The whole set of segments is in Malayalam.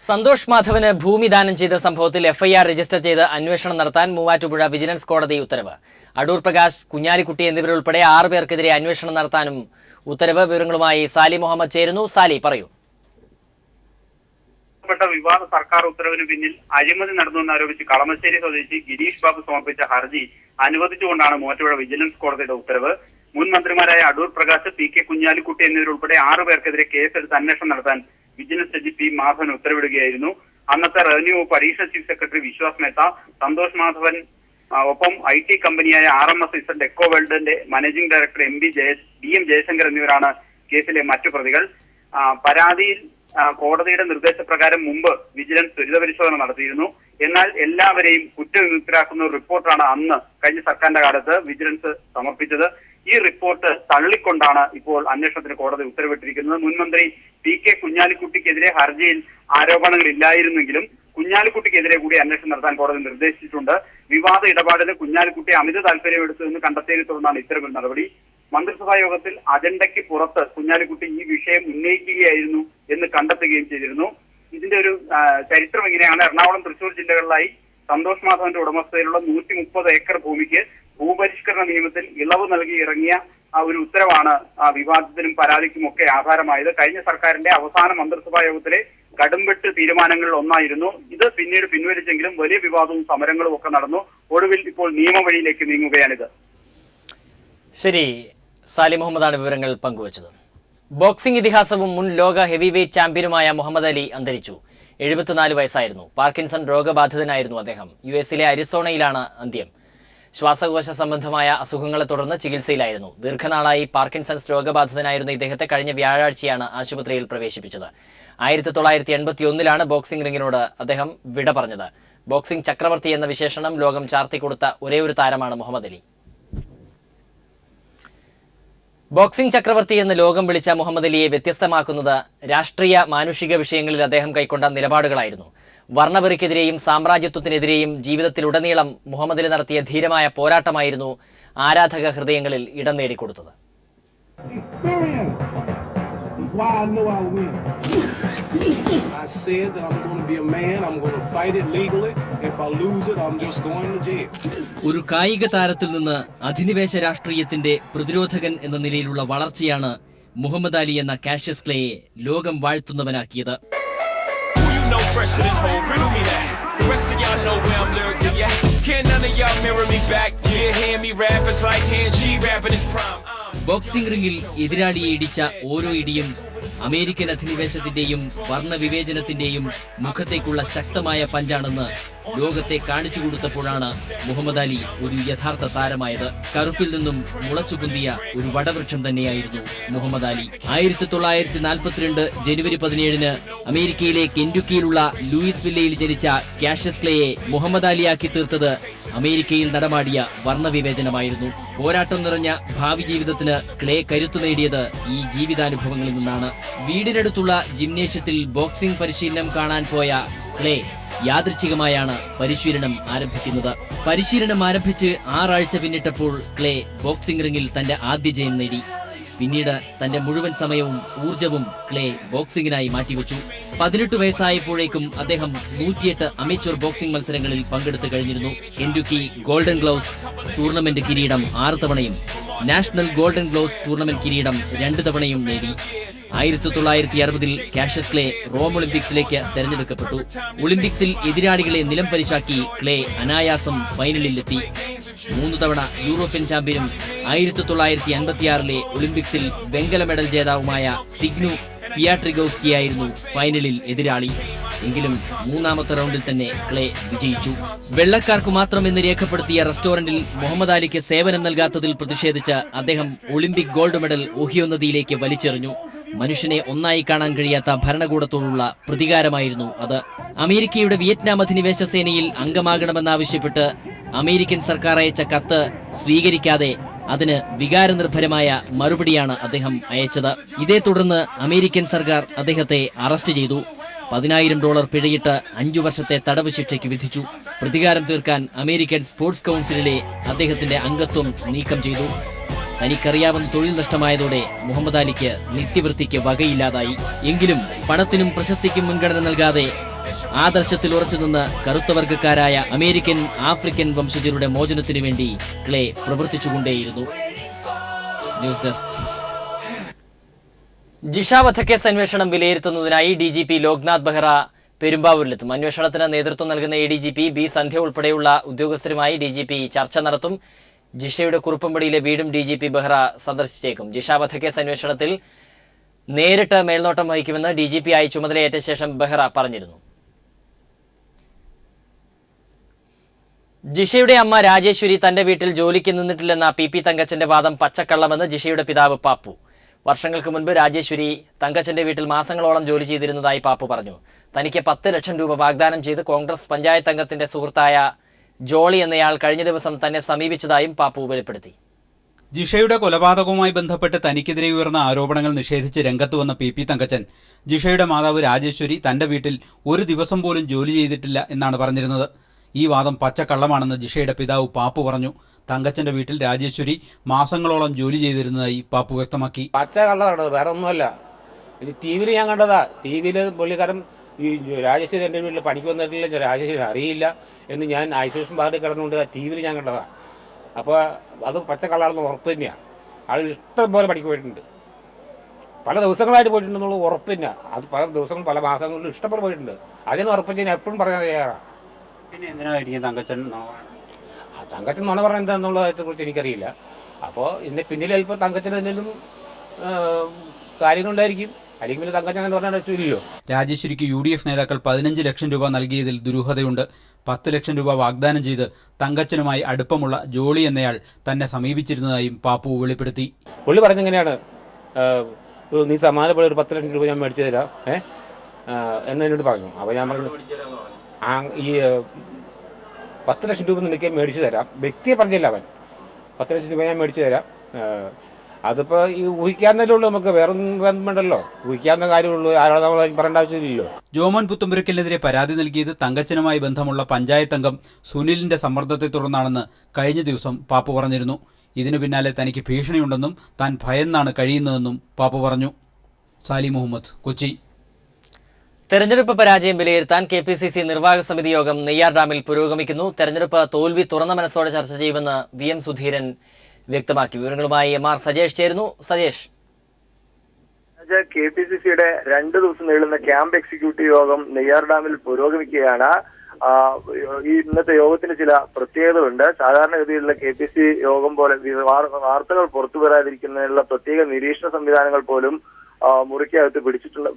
സന്തോഷ് മാധവന് ഭൂമി ദാനം ചെയ്ത സംഭവത്തിൽ എഫ്ഐആർ രജിസ്റ്റർ ചെയ്ത് അന്വേഷണം നടത്താൻ മൂവാറ്റുപുഴ വിജിലൻസ് കോടതി ഉത്തരവ്. അടൂർ പ്രകാശ്, കുഞ്ഞാലിക്കുട്ടി എന്നിവരുൾപ്പെടെ 6 പേർക്കെതിരെ അന്വേഷണം നടത്താനും ഉത്തരവ്. വിവരങ്ങളുമായി സാലി മുഹമ്മദ് ചേരുന്നു. സാലി, പറയൂ. വിവാദ സർക്കാർ ഉത്തരവിന് പിന്നിൽ അഴിമതി നടന്നുവെന്നാരോപിച്ച് കളമശ്ശേരി സ്വദേശി ഗിരീഷ് ബാബു സമർപ്പിച്ച ഹർജി അനുവദിച്ചുകൊണ്ടാണ് മൂവാറ്റുപുഴ വിജിലൻസ് കോടതിയുടെ ഉത്തരവ്. മുൻ മന്ത്രിമാരായ അടൂർ പ്രകാശ്, പി.കെ. കുഞ്ഞാലിക്കുട്ടി എന്നിവരുൾപ്പെടെ 6 പേർക്കെതിരെ കേസെടുത്ത് അന്വേഷണം നടത്താൻ വിജിലൻസ് ജഡ്ജി പി. മാധവൻ ഉത്തരവിടുകയായിരുന്നു. അന്നത്തെ റവന്യൂ വകുപ്പ് additional chief secretary Vishwas Mehta, Santhosh Madhavan ഒപ്പം IT കമ്പനിയായ RMS എക്കോ വേൾഡിന്റെ മാനേജിംഗ് ഡയറക്ടർ DM ജയശങ്കർ എന്നിവരാണ് കേസിലെ മറ്റു പ്രതികൾ. പരാതിയിൽ കോടതിയുടെ നിർദ്ദേശപ്രകാരം മുമ്പ് വിജിലൻസ് ത്വരിത പരിശോധന നടത്തിയിരുന്നു. എന്നാൽ എല്ലാവരെയും കുറ്റവിമുക്തരാക്കുന്ന ഒരു റിപ്പോർട്ടാണ് അന്ന് കഴിഞ്ഞ സർക്കാരിന്റെ കാലത്ത് വിജിലൻസ് സമർപ്പിച്ചത്. ഈ റിപ്പോർട്ട് തള്ളിക്കൊണ്ടാണ് ഇപ്പോൾ അന്വേഷണത്തിന് കോടതി ഉത്തരവിട്ടിരിക്കുന്നത്. മുൻമന്ത്രി പി.കെ. കുഞ്ഞാലിക്കുട്ടിക്കെതിരെ ഹർജിയിൽ ആരോപണങ്ങളില്ലായിരുന്നെങ്കിലും കുഞ്ഞാലിക്കുട്ടിക്കെതിരെ കൂടി അന്വേഷണം നടത്താൻ കോടതി നിർദ്ദേശിച്ചിട്ടുണ്ട്. വിവാദ ഇടപാടിന് കുഞ്ഞാലിക്കുട്ടി അമിത താല്പര്യമെടുത്തു എന്ന് കണ്ടെത്തിയതിനെ തുടർന്നാണ് ഇത്തരമൊരു നടപടി. മന്ത്രിസഭാ യോഗത്തിൽ അജണ്ടയ്ക്ക് പുറത്ത് കുഞ്ഞാലിക്കുട്ടി ഈ വിഷയം ഉന്നയിക്കുകയായിരുന്നു എന്ന് കണ്ടെത്തുകയും ചെയ്തിരുന്നു. ഇതിന്റെ ഒരു ചരിത്രം ഇങ്ങനെയാണ്. എറണാകുളം, തൃശൂർ ജില്ലകളിലായി സന്തോഷ് മാധവന്റെ ഉടമസ്ഥതയിലുള്ള 130 ഏക്കർ ഭൂമിക്ക് ഭൂപരിഷ്കരണ നിയമത്തിൽ ഇളവ് നൽകി ഇറങ്ങിയ ഒരു ഉത്തരവാണ് വിവാദത്തിനും പരാതിക്കും ഒക്കെ ആധാരമായത്. കഴിഞ്ഞ സർക്കാരിന്റെ അവസാന മന്ത്രിസഭാ യോഗത്തിലെ കടുംവെട്ട് തീരുമാനങ്ങളിൽ ഒന്നായിരുന്നു ഇത്. പിന്നീട് പിൻവലിച്ചെങ്കിലും വലിയ വിവാദവും സമരങ്ങളും ഒക്കെ നടന്നു. ഒടുവിൽ ഇപ്പോൾ നിയമവഴിയിലേക്ക് നീങ്ങുകയാണിത്. ശരി, സാലി മുഹമ്മദാണ് വിവരങ്ങൾ പങ്കുവച്ചത്. ബോക്സിംഗ് ഇതിഹാസവും മുൻ ലോക ഹെവി വെയ്റ്റ് ചാമ്പ്യനുമായ മുഹമ്മദ് അലി അന്തരിച്ചു. 74 വയസ്സായിരുന്നു. പാർക്കിൻസൺ രോഗബാധിതനായിരുന്നു അദ്ദേഹം. US-ലെ അരിസോണയിലാണ് അന്ത്യം. ശ്വാസകോശ സംബന്ധമായ അസുഖങ്ങളെ തുടർന്ന് ചികിത്സയിലായിരുന്നു. ദീർഘനാളായി പാർക്കിൻസൺസ് രോഗബാധിതനായിരുന്ന ഇദ്ദേഹത്തെ കഴിഞ്ഞ വ്യാഴാഴ്ചയാണ് ആശുപത്രിയിൽ പ്രവേശിപ്പിച്ചത്. 1981 ബോക്സിംഗ് റിംഗിനോട് അദ്ദേഹം വിട പറഞ്ഞത്. ബോക്സിംഗ് ചക്രവർത്തി എന്ന വിശേഷണം ലോകം ചാർത്തിക്കൊടുത്ത ഒരേയൊരു താരമാണ് മുഹമ്മദ് അലി. ബോക്സിംഗ് ചക്രവർത്തി എന്ന് ലോകം വിളിച്ച മുഹമ്മദ് അലിയെ വ്യത്യസ്തമാക്കുന്നത് രാഷ്ട്രീയ, മാനുഷിക വിഷയങ്ങളിൽ അദ്ദേഹം കൈക്കൊണ്ട നിലപാടുകളായിരുന്നു. വർണ്ണവെറിക്കെതിരെയും സാമ്രാജ്യത്വത്തിനെതിരെയും ജീവിതത്തിലുടനീളം മുഹമ്മദ് അലി നടത്തിയ ധീരമായ പോരാട്ടമായിരുന്നു ആരാധക ഹൃദയങ്ങളിൽ ഇടം നേടിക്കൊടുത്തത്. ഒരു കായിക താരത്തിൽ നിന്ന് അധിനിവേശ രാഷ്ട്രീയത്തിന്റെ പ്രതിരോധകൻ എന്ന നിലയിലുള്ള വളർച്ചയാണ് മുഹമ്മദ് അലി എന്ന കാഷ്യസ് ക്ലേയെ ലോകം വാഴ്ത്തുന്നവനാക്കിയത്. ബോക്സിംഗ് റിംഗിൽ എതിരാളിയെ ഇടിച്ച ഓരോ ഇടിയും അമേരിക്കൻ അധിനിവേശത്തിന്റെയും വർണ്ണവിവേചനത്തിന്റെയും മുഖത്തേക്കുള്ള ശക്തമായ പഞ്ചാണെന്ന് ലോകത്തെ കാണിച്ചു കൊടുത്തപ്പോഴാണ് മുഹമ്മദ് അലി ഒരു യഥാർത്ഥ താരമായത്. കറുപ്പിൽ നിന്നും മുളച്ചുകുന്തിയ ഒരു വടവൃക്ഷം തന്നെയായിരുന്നു മുഹമ്മദ് അലി. 1942 ജനുവരി 17 അമേരിക്കയിലെ കെന്റുക്കിയിലുള്ള ലൂയിസ് വില്ലയിൽ ജനിച്ച കാഷ്യസ് ക്ലേയെ മുഹമ്മദ് അലിയാക്കി തീർത്തത് അമേരിക്കയിൽ നടമാടിയ വർണ്ണവിവേചനമായിരുന്നു. പോരാട്ടം നിറഞ്ഞ ഭാവി ജീവിതത്തിന് ക്ലേ കരുത്തു നേടിയത് ഈ ജീവിതാനുഭവങ്ങളിൽ നിന്നാണ്. വീടിനടുത്തുള്ള ജിംനേഷ്യത്തിൽ ബോക്സിംഗ് പരിശീലനം കാണാൻ പോയ ക്ലേ യാദൃച്ഛികമായാണ് പരിശീലനം ആരംഭിക്കുന്നത്. പരിശീലനം ആരംഭിച്ച് 6 ആഴ്ച പിന്നിട്ടപ്പോൾ ക്ലേ ബോക്സിംഗ് റിംഗിൽ തന്റെ ആദ്യ ജയം നേടി. പിന്നീട് തന്റെ മുഴുവൻ സമയവും ഊർജവും ക്ലേ ബോക്സിംഗിനായി മാറ്റിവെച്ചു. 18 വയസ്സായപ്പോഴേക്കും അദ്ദേഹം 108 അമേച്വർ ബോക്സിംഗ് മത്സരങ്ങളിൽ പങ്കെടുത്തു കഴിഞ്ഞിരുന്നു. കെന്റുക്കി ഗോൾഡൻ ഗ്ലൗസ് ടൂർണമെന്റ് കിരീടം 6 തവണയും നാഷണൽ ഗോൾഡൻ ഗ്ലൗസ് ടൂർണമെന്റ് കിരീടം 2 തവണയും നേടി. 1960 കാഷ്യസ് ക്ലേ റോം ഒളിമ്പിക്സിലേക്ക് തെരഞ്ഞെടുക്കപ്പെട്ടു. ഒളിമ്പിക്സിൽ എതിരാളികളെ നിലം പരിശാക്കി ക്ലേ അനായാസം ഫൈനലിലെത്തി. 3 തവണ യൂറോപ്യൻ ചാമ്പ്യനും 1956 ഒളിമ്പിക്സിൽ വെങ്കല മെഡൽ ജേതാവുമായ സിഗ്നു പിയാട്രിഗോസ്കിയായിരുന്നു ഫൈനലിൽ എതിരാളി. എങ്കിലും 3ാമത്തെ റൗണ്ടിൽ തന്നെ ക്ലേ വിജയിച്ചു. വെള്ളക്കാർക്ക് മാത്രമെന്ന് രേഖപ്പെടുത്തിയ റെസ്റ്റോറന്റിൽ മുഹമ്മദ് അലിക്ക് സേവനം നൽകാത്തതിൽ പ്രതിഷേധിച്ച് അദ്ദേഹം ഒളിമ്പിക് ഗോൾഡ് മെഡൽ ഓഹിയോ നദിയിലേക്ക് വലിച്ചെറിഞ്ഞു. മനുഷ്യനെ ഒന്നായി കാണാൻ കഴിയാത്ത ഭരണകൂടത്തോടുള്ള പ്രതികാരമായിരുന്നു അത്. അമേരിക്കയുടെ വിയറ്റ്നാം അധിനിവേശ സേനയിൽ അംഗമാകണമെന്നാവശ്യപ്പെട്ട് അമേരിക്കൻ സർക്കാർ അയച്ച കത്ത് സ്വീകരിക്കാതെ അതിന് വികാരനിർഭരമായ മറുപടിയാണ് അദ്ദേഹം അയച്ചത്. ഇതേ തുടർന്ന് അമേരിക്കൻ സർക്കാർ അദ്ദേഹത്തെ അറസ്റ്റ് ചെയ്തു. $10,000 പിഴയിട്ട് 5 വർഷത്തെ തടവ് ശിക്ഷയ്ക്ക് വിധിച്ചു. പ്രതികാരം തീർക്കാൻ അമേരിക്കൻ സ്പോർട്സ് കൗൺസിലിലെ അദ്ദേഹത്തിന്റെ അംഗത്വം നീക്കം ചെയ്തു. തനിക്കറിയാവുന്ന തൊഴിൽ നഷ്ടമായതോടെ മുഹമ്മദ് അലിക്ക് നിത്യവൃത്തിക്ക് വകയില്ലാതായി. എങ്കിലും പണത്തിനും പ്രശസ്തിക്കും മുൻഗണന നൽകാതെ ആദർശത്തിൽ ഉറച്ചുനിന്ന് കറുത്തവർഗക്കാരായ അമേരിക്കൻ ആഫ്രിക്കൻ വംശജരുടെ മോചനത്തിനു വേണ്ടി ക്ലേ പ്രവർത്തിച്ചുകൊണ്ടേയിരുന്നു. News desk. ജിഷ വധക്കേസ് അന്വേഷണം വിലയിരുത്തുന്നതിനായി DGP ലോക്നാഥ് ബെഹ്റ പെരുമ്പാവൂരിലെത്തും. അന്വേഷണത്തിന് നേതൃത്വം നൽകുന്ന ADGP B സന്ധ്യ ഉൾപ്പെടെയുള്ള ഉദ്യോഗസ്ഥരുമായി DGP ചർച്ച നടത്തും. ജിഷയുടെ കുറുപ്പമ്പടിയിലെ വീടും DGP ബെഹ്റ സന്ദർശിച്ചേക്കും. ജിഷ വധക്കേസ് അന്വേഷണത്തിൽ നേരിട്ട് മേൽനോട്ടം വഹിക്കുമെന്ന് DGP ആയി ചുമതലയേറ്റ ശേഷം ബെഹ്റ പറഞ്ഞിരുന്നു. ജിഷയുടെ അമ്മ രാജേശ്വരി തന്റെ വീട്ടിൽ ജോലിക്ക് നിന്നിട്ടില്ലെന്ന PP തങ്കച്ചന്റെ വാദം പച്ചക്കള്ളമെന്ന് ജിഷയുടെ പിതാവ് പാപ്പു. വർഷങ്ങൾക്ക് മുൻപ് രാജേശ്വരി തങ്കച്ചന്റെ വീട്ടിൽ മാസങ്ങളോളം ജോലി ചെയ്തിരുന്നതായി പാപ്പു പറഞ്ഞു. തനിക്ക് 10 ലക്ഷം രൂപ വാഗ്ദാനം ചെയ്ത് കോൺഗ്രസ് പഞ്ചായത്ത് അംഗത്തിന്റെ സുഹൃത്തായ ജോളി എന്നയാൾ കഴിഞ്ഞ ദിവസം തന്നെ സമീപിച്ചതായും പാപ്പു വെളിപ്പെടുത്തി. ജിഷയുടെ കൊലപാതകവുമായി ബന്ധപ്പെട്ട് തനിക്കെതിരെ ഉയർന്ന ആരോപണങ്ങൾ നിഷേധിച്ച് രംഗത്ത് വന്ന PP തങ്കച്ചൻ ജിഷയുടെ മാതാവ് രാജേശ്വരി തന്റെ വീട്ടിൽ ഒരു ദിവസം പോലും ജോലി ചെയ്തിട്ടില്ല എന്നാണ് പറഞ്ഞിരുന്നത്. ഈ വാദം പച്ചക്കള്ളമാണെന്ന് ജിഷയുടെ പിതാവ് പാപ്പു പറഞ്ഞു. തങ്കച്ചന്റെ വീട്ടിൽ രാജേശ്വരി മാസങ്ങളോളം ജോലി ചെയ്തിരുന്നതായി പാപ്പു വ്യക്തമാക്കി. പച്ചക്കള്ളമാണ്, വേറെ ഒന്നുമല്ല. ഇത് TV-യിൽ ഞാൻ കണ്ടതാ. TV-യിൽ പുള്ളിക്കാരൻ ഈ രാജേശ്വരി എൻ്റെ വീട്ടിൽ പണിക്ക് വന്നിട്ടില്ല, രാജേശ്വരി അറിയില്ല എന്ന് ഞാൻ ഐസൊലേഷൻ വാർഡിൽ കിടന്നുകൊണ്ട് TV-യിൽ ഞാൻ കണ്ടതാ. അപ്പോൾ അത് പച്ചക്കള്ളാണെന്ന് ഉറപ്പ് തന്നെയാണ്. ആൾ ഇഷ്ടം പോലെ പണിക്ക് പോയിട്ടുണ്ട്, പല ദിവസങ്ങളായിട്ട് പോയിട്ടുണ്ടെന്നുള്ള ഉറപ്പ് തന്നെയാണ്. അത് പല ദിവസങ്ങളും പല മാസങ്ങളിലും ഇഷ്ടംപോലെ പോയിട്ടുണ്ട്. അതിന് ഉറപ്പ് ഞാൻ എപ്പോഴും പറയാൻ തയ്യാറാണ്. പിന്നെ എന്തിനായിരിക്കും തങ്കച്ചൻ തങ്കച്ചൻ നുണ പറഞ്ഞ എന്താണെന്നുള്ളതിനെക്കുറിച്ച് എനിക്കറിയില്ല. അപ്പോൾ ഇതിൻ്റെ പിന്നിൽ ചിലപ്പോൾ തങ്കച്ചന് എന്തെങ്കിലും കാര്യങ്ങളുണ്ടായിരിക്കും, അല്ലെങ്കിൽ പിന്നെ തങ്കച്ചൻ അങ്ങനെ പറഞ്ഞാൽ ഇല്ലല്ലോ. രാജേശ്വരിക്ക് UDF നേതാക്കൾ 15 ലക്ഷം രൂപ നൽകിയതിൽ ദുരൂഹതയുണ്ട്. 10 ലക്ഷം രൂപ വാഗ്ദാനം ചെയ്ത് തങ്കച്ചനുമായി അടുപ്പമുള്ള ജോളി എന്നയാൾ തന്നെ സമീപിച്ചിരുന്നതായും പാപ്പു വെളിപ്പെടുത്തി. പുള്ളി പറഞ്ഞെങ്ങനെയാണ്, നീ സമാനപ്പെട്ട ഒരു 10 ലക്ഷം രൂപ ഞാൻ മേടിച്ചു തരാം എന്നോട് പറഞ്ഞു. അപ്പോൾ ഞാൻ പറഞ്ഞു, ഈ 10 ലക്ഷം രൂപ നിനക്ക് മേടിച്ചു തരാം. വ്യക്തിയെ പറഞ്ഞില്ല അവൻ. 10 ലക്ഷം രൂപ ഞാൻ മേടിച്ചു തരാം. അതിപ്പോൾ ഈ ഊഹിക്കാവുന്നതേ ഉള്ളൂ, നമുക്ക് വേറൊന്നും വേണ്ടല്ലോ. ഊഹിക്കാവുന്ന കാര്യമുള്ളൂ, ആരോട് നമ്മൾ പറയേണ്ട ആവശ്യമില്ലല്ലോ. ജോമോൻ പുത്തുമ്പുരയ്ക്കലിനെതിരെ പരാതി നൽകിയത് തങ്കച്ചനുമായി ബന്ധമുള്ള പഞ്ചായത്ത് അംഗം സുനിലിന്റെ സമ്മർദ്ദത്തെ തുടർന്നാണെന്ന് കഴിഞ്ഞ ദിവസം പാപ്പു പറഞ്ഞിരുന്നു. ഇതിനു പിന്നാലെ തനിക്ക് ഭീഷണിയുണ്ടെന്നും താൻ ഭയന്നാണ് കഴിയുന്നതെന്നും പാപ്പു പറഞ്ഞു. സാലി മുഹമ്മദ്, കൊച്ചി. തെരഞ്ഞെടുപ്പ് പരാജയം വിലയിരുത്താൻ KPCC നിർവാഹക സമിതി യോഗം നെയ്യാർ ഡാമിൽ പുരോഗമിക്കുന്നു. തെരഞ്ഞെടുപ്പ് തോൽവി തുറന്ന മനസ്സോടെ ചർച്ച ചെയ്യുമെന്ന് VM സുധീരൻ വ്യക്തമാക്കി. വിവരങ്ങളുമായി MR സജേഷ് ചേരുന്നു. സജേഷ്. KPCCയുടെ 2 ദിവസം നീളുന്ന ക്യാമ്പ് എക്സിക്യൂട്ടീവ് യോഗം നെയ്യാർ ഡാമിൽ പുരോഗമിക്കുകയാണ്. ഇന്നത്തെ യോഗത്തിന് ചില പ്രത്യേകതകളുണ്ട്. സാധാരണഗതിയിലുള്ള KPCC യോഗം പോലെ വാർത്തകൾ പുറത്തു വരാതിരിക്കുന്നതിനുള്ള പ്രത്യേക നിരീക്ഷണ സംവിധാനങ്ങൾ പോലും മുറിക്കകത്ത്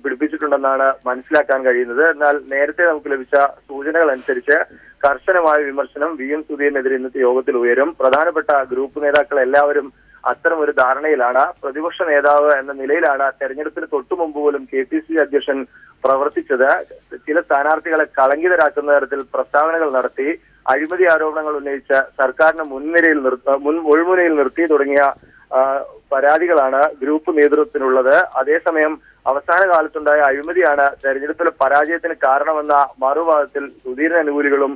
പിടിപ്പിച്ചിട്ടുണ്ടെന്നാണ് മനസ്സിലാക്കാൻ കഴിയുന്നത്. എന്നാൽ നേരത്തെ നമുക്ക് ലഭിച്ച സൂചനകൾ അനുസരിച്ച് കർശനമായ വിമർശനം VM സുധീരനെതിരെ ഇന്നത്തെ യോഗത്തിൽ ഉയരും. പ്രധാനപ്പെട്ട ഗ്രൂപ്പ് നേതാക്കൾ എല്ലാവരും അത്തരം ഒരു ധാരണയിലാണ്. പ്രതിപക്ഷ നേതാവ് എന്ന നിലയിലാണ് തെരഞ്ഞെടുപ്പിന് തൊട്ടു മുമ്പ് പോലും KPCC അധ്യക്ഷൻ പ്രവർത്തിച്ചത്. ചില സ്ഥാനാർത്ഥികളെ കളങ്കിതരാക്കുന്ന തരത്തിൽ പ്രസ്താവനകൾ നടത്തി, അഴിമതി ആരോപണങ്ങൾ ഉന്നയിച്ച് സർക്കാരിനെ മുൾമുനയിൽ നിർത്തി തുടങ്ങിയ പരാതികളാണ് ഗ്രൂപ്പ് നേതൃത്വത്തിനുള്ളത്. അതേസമയം അവസാന കാലത്തുണ്ടായ അഴിമതിയാണ് തെരഞ്ഞെടുപ്പിലെ പരാജയത്തിന് കാരണമെന്ന മറുവാദത്തിൽ സുധീരൻ അനുകൂലികളും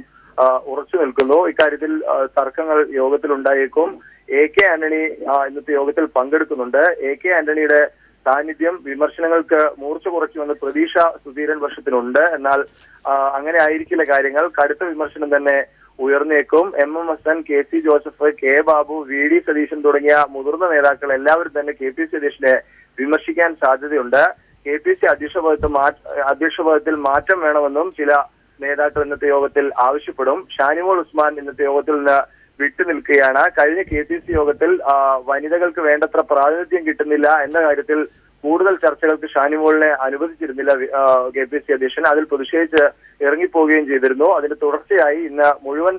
ഉറച്ചു നിൽക്കുന്നു. ഇക്കാര്യത്തിൽ തർക്കങ്ങൾ യോഗത്തിൽ ഉണ്ടായേക്കും. AK ആന്റണി ഇന്നത്തെ യോഗത്തിൽ പങ്കെടുക്കുന്നുണ്ട്. AK ആന്റണിയുടെ സാന്നിധ്യം വിമർശനങ്ങൾക്ക് മൂർച്ച കുറച്ചുവെന്ന് പ്രതീക്ഷ സുധീരൻ പക്ഷത്തിനുണ്ട്. എന്നാൽ അങ്ങനെ ആയിരിക്കില്ല കാര്യങ്ങൾ. കടുത്ത വിമർശനം തന്നെ ഉയർന്നേക്കും. MM Hasan, KC Joseph, K Babu, VD Satheesan തുടങ്ങിയ മുതിർന്ന നേതാക്കൾ എല്ലാവരും തന്നെ KPCC അധ്യക്ഷനെ വിമർശിക്കാൻ സാധ്യതയുണ്ട്. KPCC അധ്യക്ഷ പദത്തിൽ മാറ്റം വേണമെന്നും ചില നേതാക്കൾ ഇന്നത്തെ യോഗത്തിൽ ആവശ്യപ്പെടും. ഷാനിമോൾ ഉസ്മാൻ ഇന്നത്തെ യോഗത്തിൽ നിന്ന് വിട്ടുനിൽക്കുകയാണ്. കഴിഞ്ഞ KPCC യോഗത്തിൽ വനിതകൾക്ക് വേണ്ടത്ര പ്രാതിനിധ്യം കിട്ടുന്നില്ല എന്ന കാര്യത്തിൽ കൂടുതൽ ചർച്ചകൾക്ക് ഷാനിമോളിനെ അനുവദിച്ചിരുന്നില്ല KPCC അധ്യക്ഷൻ. അതിൽ പ്രതിഷേധിച്ച് ഇറങ്ങിപ്പോവുകയും ചെയ്തിരുന്നു. അതിന്റെ തുടർച്ചയായി ഇന്ന് മുഴുവൻ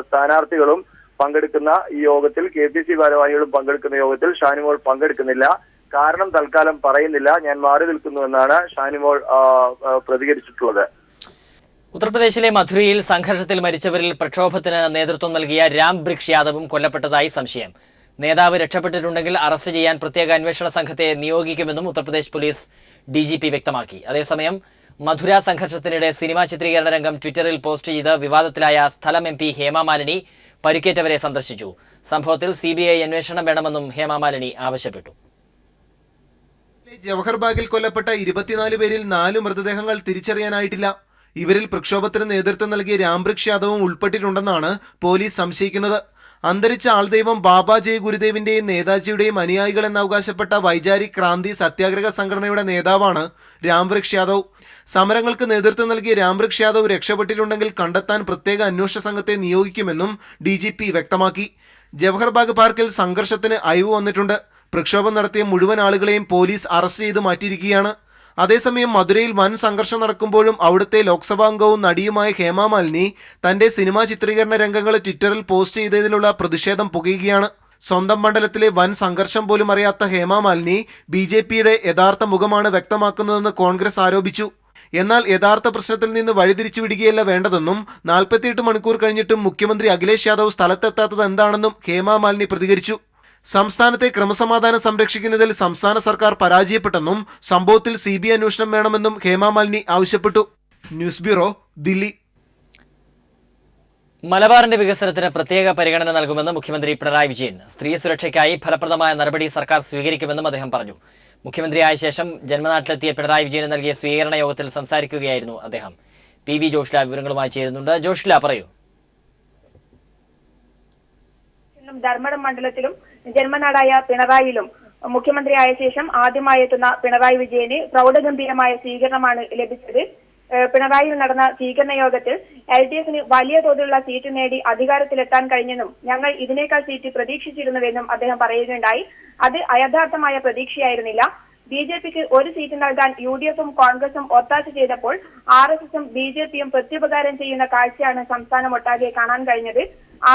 സ്ഥാനാർത്ഥികളും പങ്കെടുക്കുന്ന ഈ യോഗത്തിൽ, KPCC ഭാരവാഹികളും പങ്കെടുക്കുന്ന യോഗത്തിൽ ഷാനിമോൾ പങ്കെടുക്കുന്നില്ല. കാരണം തൽക്കാലം പറയുന്നില്ല, ഞാൻ മാറി നിൽക്കുന്നുവെന്നാണ് ഷാനിമോൾ പ്രതികരിച്ചിട്ടുള്ളത്. ഉത്തർപ്രദേശിലെ മധുരയിൽ സംഘർഷത്തിൽ മരിച്ചവരിൽ പ്രക്ഷോഭത്തിന് നേതൃത്വം നൽകിയ രാം ബ്രിക്ഷ് യാദവും കൊല്ലപ്പെട്ടതായി സംശയം. നേതാവ് രക്ഷപ്പെട്ടിട്ടുണ്ടെങ്കിൽ അറസ്റ്റ് ചെയ്യാൻ പ്രത്യേക അന്വേഷണ സംഘത്തെ നിയോഗിക്കുമെന്നും ഉത്തർപ്രദേശ് പോലീസ് DGP വ്യക്തമാക്കി. അതേസമയം മധുര സംഘർഷത്തിനിടെ സിനിമാ ചിത്രീകരണ രംഗം ട്വിറ്ററിൽ പോസ്റ്റ് ചെയ്ത് വിവാദത്തിലായ സ്ഥലം MP ഹേമ മാലിനി പരിക്കേറ്റവരെ സന്ദർശിച്ചു. സംഭവത്തിൽ CBI അന്വേഷണം വേണമെന്നും ഹേമ മാലിനി ആവശ്യപ്പെട്ടു. ജവഹർബാഗിൽ കൊല്ലപ്പെട്ട 24 പേരിൽ 4 മൃതദേഹങ്ങൾ തിരിച്ചറിയാനായിട്ടില്ല. ഇവരിൽ പ്രക്ഷോഭത്തിന് നേതൃത്വം നൽകിയ രാംവൃക്ഷ് യാദവും ഉൾപ്പെട്ടിട്ടുണ്ടെന്നാണ് പോലീസ് സംശയിക്കുന്നത്. അന്തരിച്ച ആൾദൈവം ബാബ ജയ് ഗുരുദേവിന്റെയും നേതാജിയുടെയും അനുയായികളെന്ന് അവകാശപ്പെട്ട വൈചാരിക് ക്രാന്തി സത്യാഗ്രഹ സംഘടനയുടെ നേതാവാണ് രാംവൃക്ഷ് യാദവ്. സമരങ്ങൾക്ക് നേതൃത്വം നൽകിയ രാംവൃക്ഷ് യാദവ് രക്ഷപ്പെട്ടിട്ടുണ്ടെങ്കിൽ കണ്ടെത്താൻ പ്രത്യേക അന്വേഷണ സംഘത്തെ നിയോഗിക്കുമെന്നും DGP വ്യക്തമാക്കി. ജവഹർബാഗ് പാർക്കിൽ സംഘർഷത്തിന് അയവ് വന്നിട്ടുണ്ട്. പ്രക്ഷോഭം നടത്തിയ മുഴുവൻ ആളുകളെയും പോലീസ് അറസ്റ്റ് ചെയ്ത് മാറ്റിയിരിക്കുകയാണ്. അതേസമയം മധുരയിൽ വൻ സംഘർഷം നടക്കുമ്പോഴും അവിടുത്തെ ലോക്സഭാ അംഗവും നടിയുമായ ഹേമ മാലിനി തന്റെ സിനിമാ ചിത്രീകരണ രംഗങ്ങൾ ട്വിറ്ററിൽ പോസ്റ്റ് ചെയ്തതിലുള്ള പ്രതിഷേധം പുകയുകയാണ്. സ്വന്തം മണ്ഡലത്തിലെ വൻ സംഘർഷം പോലും അറിയാത്ത ഹേമ മാലിനി BJPയുടെ യഥാർത്ഥ മുഖമാണ് വ്യക്തമാക്കുന്നതെന്ന് കോൺഗ്രസ് ആരോപിച്ചു. എന്നാൽ യഥാർത്ഥ പ്രശ്നത്തിൽ നിന്ന് വഴിതിരിച്ചു വിടുകയല്ല വേണ്ടതെന്നും 48 മണിക്കൂർ കഴിഞ്ഞിട്ടും മുഖ്യമന്ത്രി അഖിലേഷ് യാദവ് സ്ഥലത്തെത്താത്തത് എന്താണെന്നും ഹേമ മാലിനി പ്രതികരിച്ചു. സംസ്ഥാനത്തെ ക്രമസമാധാനം സംരക്ഷിക്കുന്നതിൽ സംസ്ഥാന സർക്കാർ പരാജയപ്പെട്ടെന്നും സംഭവത്തിൽ CBI അന്വേഷണം വേണമെന്നും ഹേമ മാലിനി ആവശ്യപ്പെട്ടു. News bureau, Delhi. മലബാറിന്റെ വികസനത്തിന് പ്രത്യേക പരിഗണന നൽകുമെന്ന് മുഖ്യമന്ത്രി പിണറായി വിജയൻ. സ്ത്രീ സുരക്ഷയ്ക്കായി ഫലപ്രദമായ നടപടി സർക്കാർ സ്വീകരിക്കുമെന്നും അദ്ദേഹം പറഞ്ഞു. മുഖ്യമന്ത്രിയായ ശേഷം ജന്മനാട്ടിലെത്തിയ പിണറായി വിജയന് നൽകിയ സ്വീകരണ യോഗത്തിൽ സംസാരിക്കുകയായിരുന്നു അദ്ദേഹം. PV ജോഷ്ല വിവരങ്ങളുമായി ചേരുന്നുണ്ട്. ജോഷ്ല, പറയൂ. ധർമ്മടം മണ്ഡലത്തിലും ജന്മനാടായ പിണറായിയിലും മുഖ്യമന്ത്രിയായ ശേഷം ആദ്യമായി എത്തുന്ന പിണറായി വിജയന് പ്രൗഢഗംഭീരമായ സ്വീകരണമാണ് ലഭിച്ചത്. പിണറായിയിൽ നടന്ന സ്വീകരണ യോഗത്തിൽ LDFന് വലിയ തോതിലുള്ള സീറ്റ് നേടി അധികാരത്തിലെത്താൻ കഴിഞ്ഞെന്നും ഞങ്ങൾ ഇതിനേക്കാൾ സീറ്റ് പ്രതീക്ഷിച്ചിരുന്നുവെന്നും അദ്ദേഹം പറയുകയുണ്ടായി. അത് അയഥാർത്ഥമായ പ്രതീക്ഷയായിരുന്നില്ല. BJPക്ക് ഒരു സീറ്റ് നൽകാൻ UDFും കോൺഗ്രസും ഒത്താശ ചെയ്തപ്പോൾ RSSും BJPയും പ്രത്യുപകാരം ചെയ്യുന്ന കാഴ്ചയാണ് സംസ്ഥാനമൊട്ടാകെ കാണാൻ കഴിഞ്ഞത്.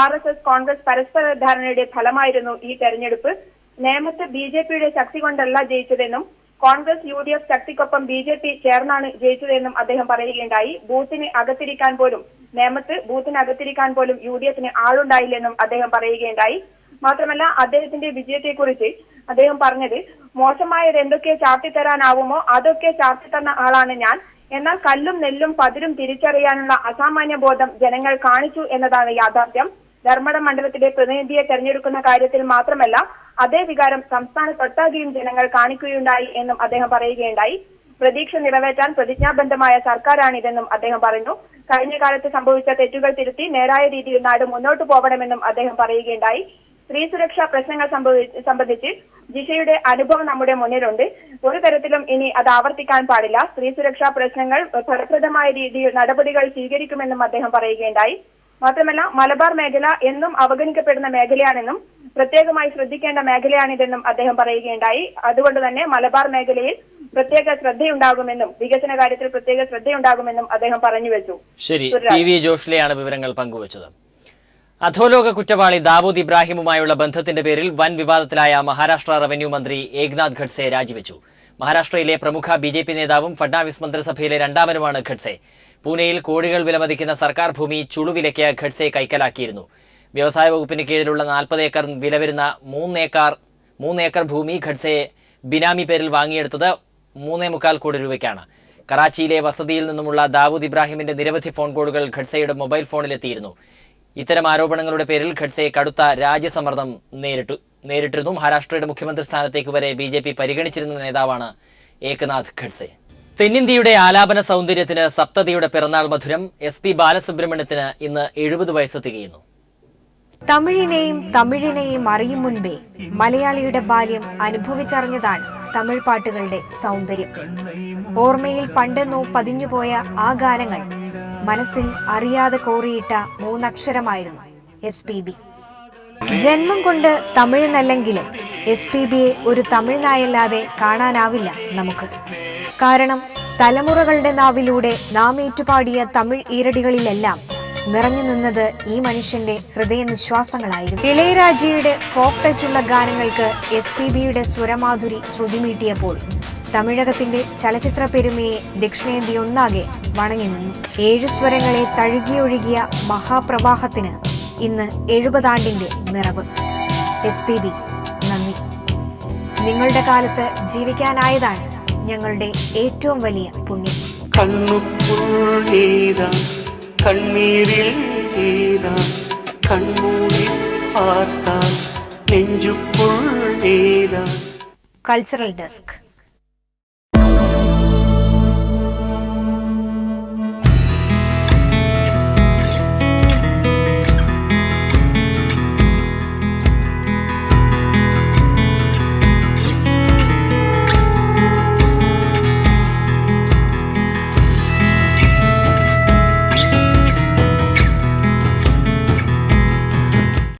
RSS കോൺഗ്രസ് പരസ്പര ധാരണയുടെ ഫലമായിരുന്നു ഈ തെരഞ്ഞെടുപ്പ്. നേമത്ത് BJPയുടെ ശക്തി കൊണ്ടല്ല ജയിച്ചതെന്നും കോൺഗ്രസ് UDF ശക്തിക്കൊപ്പം BJP ചേർന്നാണ് ജയിച്ചതെന്നും അദ്ദേഹം പറയുകയുണ്ടായി. നേമത്ത് ബൂത്തിനകത്തിരിക്കാൻ പോലും UDFന് ആളുണ്ടായില്ലെന്നും അദ്ദേഹം പറയുകയുണ്ടായി. മാത്രമല്ല, അദ്ദേഹത്തിന്റെ വിജയത്തെക്കുറിച്ച് അദ്ദേഹം പറഞ്ഞത്, മോശമായത് എന്തൊക്കെ ചാർത്തിത്തരാനാവുമോ അതൊക്കെ ചാർത്തിത്തന്ന ആളാണ് ഞാൻ. എന്നാൽ കല്ലും നെല്ലും പതിരും തിരിച്ചറിയാനുള്ള അസാമാന്യ ബോധം ജനങ്ങൾ കാണിച്ചു എന്നതാണ് യാഥാർത്ഥ്യം. ധർമ്മടം മണ്ഡലത്തിലെ പ്രതിനിധിയെ തെരഞ്ഞെടുക്കുന്ന കാര്യത്തിൽ മാത്രമല്ല, അതേ വികാരം സംസ്ഥാനത്തൊട്ടാകെയും ജനങ്ങൾ കാണിക്കുകയുണ്ടായി എന്നും അദ്ദേഹം പറയുകയുണ്ടായി. പ്രതീക്ഷ നിറവേറ്റാൻ പ്രതിജ്ഞാബദ്ധമായ സർക്കാരാണിതെന്നും അദ്ദേഹം പറഞ്ഞു. കഴിഞ്ഞ കാലത്ത് സംഭവിച്ച തെറ്റുകൾ തിരുത്തി നേരായ രീതിയിൽ നാട് മുന്നോട്ടു പോകണമെന്നും അദ്ദേഹം പറയുകയുണ്ടായി. സ്ത്രീ സുരക്ഷാ പ്രശ്നങ്ങൾ സംബന്ധിച്ച് ജിഷയുടെ അനുഭവം നമ്മുടെ മുന്നിലുണ്ട്. ഒരു തരത്തിലും ഇനി അത് ആവർത്തിക്കാൻ പാടില്ല. സ്ത്രീ സുരക്ഷാ പ്രശ്നങ്ങൾ ഫലപ്രദമായ രീതിയിൽ നടപടികൾ സ്വീകരിക്കുമെന്നും അദ്ദേഹം പറയുകയുണ്ടായി. മാത്രമല്ല, മലബാർ മേഖല എന്നും അവഗണിക്കപ്പെടുന്ന മേഖലയാണെന്നും പ്രത്യേകമായി ശ്രദ്ധിക്കേണ്ട മേഖലയാണിതെന്നും അദ്ദേഹം പറയുകയുണ്ടായി. അതുകൊണ്ട് തന്നെ മലബാർ മേഖലയിൽ പ്രത്യേക ശ്രദ്ധയുണ്ടാകുമെന്നും വികസന കാര്യത്തിൽ പ്രത്യേക ശ്രദ്ധയുണ്ടാകുമെന്നും അദ്ദേഹം പറഞ്ഞു വെച്ചു. ശരി, PV ജോഷ്ലയാണ് വിവരങ്ങൾ പങ്കുവച്ചത്. അധോലോക കുറ്റവാളി ദാവൂദ് ഇബ്രാഹിമുമായുള്ള ബന്ധത്തിന്റെ പേരിൽ വൻ വിവാദത്തിലായ മഹാരാഷ്ട്ര റവന്യൂ മന്ത്രി ഏക്നാഥ് ഖഡ്സെ രാജിവെച്ചു. മഹാരാഷ്ട്രയിലെ പ്രമുഖ BJP നേതാവും ഫഡ്നാവിസ് മന്ത്രിസഭയിലെ രണ്ടാമനുമാണ് ഖഡ്സെ. പൂനെയിൽ കോടികൾ വിലമതിക്കുന്ന സർക്കാർ ഭൂമി ചുളുവിലയ്ക്ക് ഖഡ്സെ കൈക്കലാക്കിയിരുന്നു. വ്യവസായ വകുപ്പിന് കീഴിലുള്ള 40 ഏക്കർ വില വരുന്ന 3 ഏക്കർ ഭൂമി ഖഡ്സെ ബിനാമി പേരിൽ വാങ്ങിയെടുത്തത് 3.25 കോടി രൂപയ്ക്കാണ്. കറാച്ചിയിലെ വസതിയിൽ നിന്നുമുള്ള ദാവൂദ് ഇബ്രാഹിമിന്റെ നിരവധി ഫോൺ കോളുകൾ ഖഡ്സെയുടെ മൊബൈൽ ഫോണിലെത്തിയിരുന്നു. ഇത്തരം ആരോപണങ്ങളുടെ പേരിൽ ഖഡ്സെ കടുത്ത രാജ്യസമ്മർദ്ദം നേരിട്ടിരുന്നു. മഹാരാഷ്ട്രയുടെ മുഖ്യമന്ത്രി സ്ഥാനത്തേക്ക് വരെ BJP പരിഗണിച്ചിരുന്ന നേതാവാണ് ഏക്നാഥ് ഖഡ്സെ. തെന്നിന്ത്യയുടെ ആലാപന സൗന്ദര്യത്തിന് സപ്തതിയുടെ പിറന്നാൾ മധുരം. SP ബാലസുബ്രഹ്മണ്യത്തിന് ഇന്ന് 70 വയസ്സ് തികയുന്നു. തമിഴിനെയും അറിയും മുൻപേ മലയാളിയുടെ ബാല്യം അനുഭവിച്ചറിഞ്ഞതാണ് തമിഴ് പാട്ടുകളുടെ സൗന്ദര്യം. ഓർമ്മയിൽ പണ്ടെന്നോ പതിഞ്ഞുപോയ ആ ഗാനങ്ങൾ മനസ്സിൽ അറിയാതെ കോറിയിട്ട 3 അക്ഷരമായിരുന്നു SPB. ജന്മം കൊണ്ട് തമിഴനല്ലെങ്കിലും SPBയെ ഒരു തമിഴനായല്ലാതെ കാണാനാവില്ല നമുക്ക്. കാരണം തലമുറകളുടെ നാവിലൂടെ നാം ഏറ്റുപാടിയ തമിഴ് ഈരടികളിലെല്ലാം നിറഞ്ഞു നിന്നത് ഈ മനുഷ്യന്റെ ഹൃദയനിശ്വാസങ്ങളായിരുന്നു. ഇളയരാജയുടെ ഫോക്ക് ടച്ചുള്ള ഗാനങ്ങൾക്ക് SPBയുടെ സ്വരമാധുരി ശ്രുതിമീട്ടിയപ്പോൾ തമിഴകത്തിന്റെ ചലച്ചിത്ര പെരുമയെ ദക്ഷിണേന്ത്യ ഒന്നാകെ വണങ്ങി നിന്നു. 7 സ്വരങ്ങളെ തഴുകിയൊഴുകിയ മഹാപ്രവാഹത്തിന് ഇന്ന് 70 ആണ്ടിന്റെ നിറവ്. SPB നന്ദി. നിങ്ങളുടെ കാലത്ത് ജീവിക്കാനായതാണ് ഞങ്ങളുടെ ഏറ്റവും വലിയ പുണ്യം. കണ്ണീരിൽ കണ്ണൂരിൽ പാർത്താൽ നെഞ്ചുക്കുൾ കൾച്ചറൽ ഡെസ്ക്.